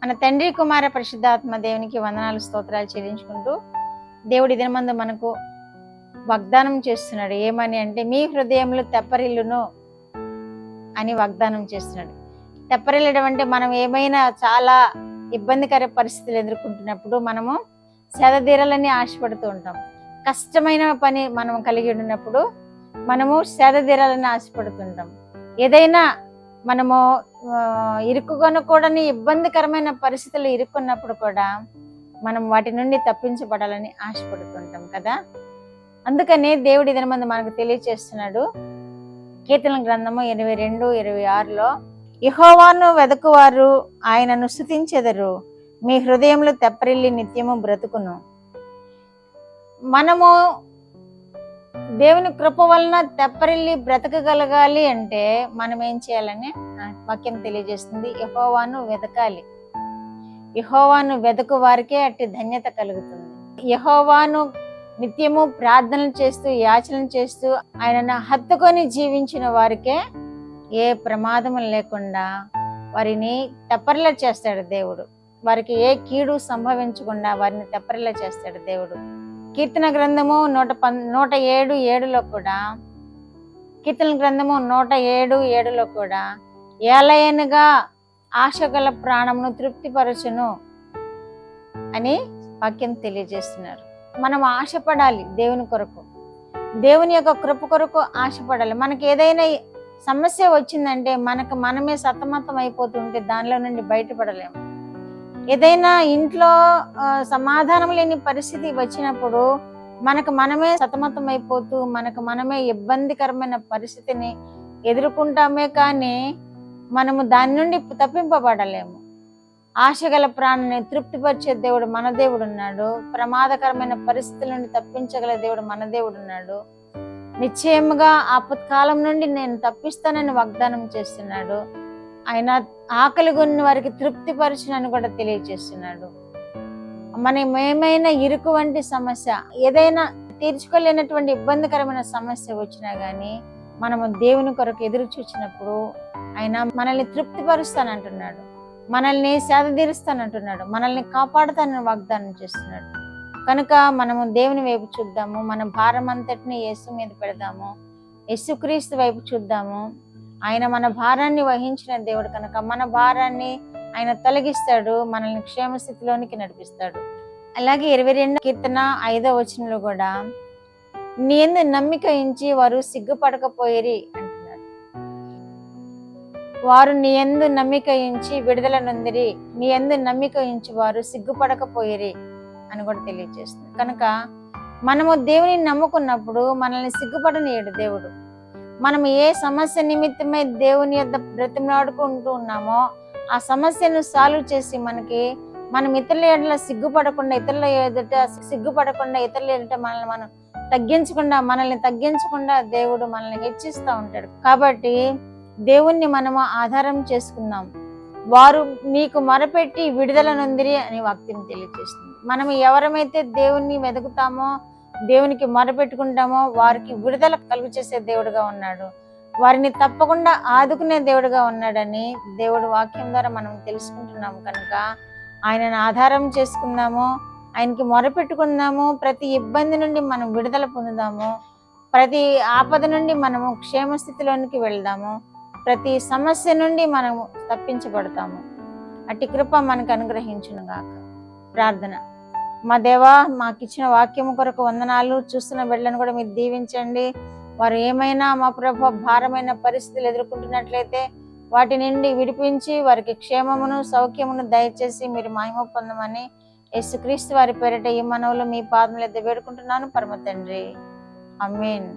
మన తండ్రి కుమార పరిశుద్ధాత్మ దేవునికి వందనాలు స్తోత్రాలు చెల్లించుకుంటూ దేవుడి దినమందు మనకు వాగ్దానం చేస్తున్నాడు. ఏమని అంటే, మీ హృదయంలో తెప్పరిల్లును అని వాగ్దానం చేస్తున్నాడు. తెప్పరిల్లడం అంటే మనం ఏమైనా చాలా ఇబ్బందికర పరిస్థితులు ఎదుర్కొంటున్నప్పుడు మనము సేదతీరాలని ఆశపడుతూ ఉంటాం. కష్టమైన పని మనం కలిగి ఉన్నప్పుడు మనము సేదతీరాలని ఆశపడుతుంటాం. ఏదైనా మనము ఇరుక్కునకూడని ఇబ్బందికరమైన పరిస్థితులు ఇరుక్కున్నప్పుడు కూడా మనం వాటి నుండి తప్పించబడాలని ఆశపడుతుంటాం కదా. అందుకని దేవుడి దినమందు మనకు తెలియచేస్తున్నాడు. కీర్తనల గ్రంథము 82:26లో, యెహోవాను వెదకువారు ఆయనను స్తుతించెదరు, మీ హృదయంలో తెప్పరిల్లి నిత్యము బ్రతుకును. మనము దేవుని కృప వలన తెప్పరిల్లి బ్రతకగలగాలి అంటే మనం ఏం చేయాలని వాక్యం తెలియజేస్తుంది. యెహోవాను వెదకాలి. యెహోవాను వెదకు వారికే అట్టి ధన్యత కలుగుతుంది. యెహోవాను నిత్యము ప్రార్థనలు చేస్తూ యాచనలు చేస్తూ ఆయనను హత్తుకొని జీవించిన వారికే ఏ ప్రమాదం లేకుండా వారిని తెప్పరిల్ల చేస్తాడు దేవుడు. వారికి ఏ కీడు సంభవించకుండా వారిని తెప్పరిల్ల చేస్తాడు దేవుడు. కీర్తన గ్రంథము 107:7లో కూడా, కీర్తన గ్రంథము 107:7లో కూడా, ఏలయనగా ఆశగల ప్రాణమును తృప్తిపరచును అని వాక్యం తెలియజేస్తున్నారు. మనం ఆశపడాలి దేవుని కొరకు, దేవుని యొక్క కృప కొరకు ఆశపడాలి. మనకి ఏదైనా సమస్య వచ్చిందంటే మనమే సతమతం అయిపోతుంటే దానిలో నుండి బయటపడలేము. ఏదైనా ఇంట్లో సమాధానం లేని పరిస్థితి వచ్చినప్పుడు మనమే సతమతం అయిపోతూ మనమే ఇబ్బందికరమైన పరిస్థితిని ఎదుర్కొంటామే, కానీ మనము దాని నుండి తప్పింపబడలేము. ఆశగల ప్రాణాన్ని తృప్తిపరిచే దేవుడు మన దేవుడు ఉన్నాడు. ప్రమాదకరమైన పరిస్థితుల నుండి తప్పించగల దేవుడు మన దేవుడు ఉన్నాడు. నిశ్చయముగా ఆపత్కాలం నుండి నేను తప్పిస్తానని వాగ్దానం చేస్తున్నాడు. ఆయన ఆకలి కొన్న వారికి తృప్తిపరచునని కూడా తెలియజేస్తున్నాడు. మనం ఏమైనా ఇరుకు వంటి సమస్య, ఏదైనా తీర్చుకోలేనటువంటి ఇబ్బందికరమైన సమస్య వచ్చినా గానీ మనము దేవుని కొరకు ఎదురు చూచినప్పుడు ఆయన మనల్ని తృప్తిపరుస్తానంటున్నాడు, మనల్ని సేదతీరుస్తానంటున్నాడు, మనల్ని కాపాడుతానని వాగ్దానం చేస్తున్నాడు. కనుక మనము దేవుని వైపు చూద్దాము, మన భారం అంతటిని యేసు మీద పెడదాము, యేసుక్రీస్తు వైపు చూద్దాము. ఆయన మన భారాన్ని వహించిన దేవుడు కనుక మన భారాన్ని ఆయన తొలగిస్తాడు, మనల్ని క్షేమస్థితిలోనికి నడిపిస్తాడు. అలాగే 22 కీర్తన 5వ వచనంలో కూడా, నీ యందు నమ్మిక ఉంచి వారు సిగ్గుపడకపోయిరి అంటున్నాడు. వారు నీ యందు నమ్మిక ఉంచి విడుదల నొందిరి, నీ యందు నమ్మిక ఉంచి వారు సిగ్గుపడకపోయిరి అని కూడా తెలియజేస్తుంది. కనుక మనము దేవుని నమ్ముకున్నప్పుడు మనల్ని సిగ్గుపడనీయడు దేవుడు. మనం ఏ సమస్య నిమిత్తమై దేవుని యొద్ద బ్రతిమలాడుకుంటూ ఉన్నామో ఆ సమస్యను సాల్వ్ చేసి మనం ఇతరుల ఎడల సిగ్గుపడకుండా, ఇతరుల ఎదుట సిగ్గుపడకుండా, ఇతరుల ఎదుట మనల్ని తగ్గించకుండా దేవుడు మనల్ని హెచ్చిస్తూ ఉంటాడు. కాబట్టి దేవుణ్ణి మనము ఆధారం చేసుకుందాం. వారు మీకు మొరపెట్టి విడుదల నొందిరి అని వాక్యం తెలియజేస్తుంది. మనం ఎవరమైతే దేవుణ్ణి వెతుకుతామో, దేవునికి మొరపెట్టుకుంటామో వారికి విడుదల కలుగు చేసే దేవుడుగా ఉన్నాడు. వారిని తప్పకుండా ఆదుకునే దేవుడుగా ఉన్నాడని దేవుడు వాక్యం ద్వారా మనం తెలుసుకుంటున్నాము. కనుక ఆయనను ఆధారం చేసుకుందాము, ఆయనకి మొరపెట్టుకుందాము. ప్రతి ఇబ్బంది నుండి మనం విడుదల పొందుదాము, ప్రతి ఆపద నుండి మనము క్షేమస్థితిలోనికి వెళ్దాము, ప్రతి సమస్య నుండి మనము తప్పించబడతాము. అట్టి కృప మనకు అనుగ్రహించును గాక. ప్రార్థన. మా దేవా, మాకు ఇచ్చిన వాక్యము కొరకు వందనాలు. చూస్తున్న బిడ్డలను కూడా మీరు దీవించండి. వారు ఏమైనా మా ప్రభు భారమైన పరిస్థితులు ఎదుర్కొంటున్నట్లయితే వాటి నుండి విడిపించి వారికి క్షేమమును సౌఖ్యమును దయచేసి మీరు మహిమ పొందమని యేసుక్రీస్తు వారి పేరిట ఈ మనవులు మీ పాదముల ఎద్ద వేడుకుంటున్నాను పరమ తండ్రి. ఆమేన్.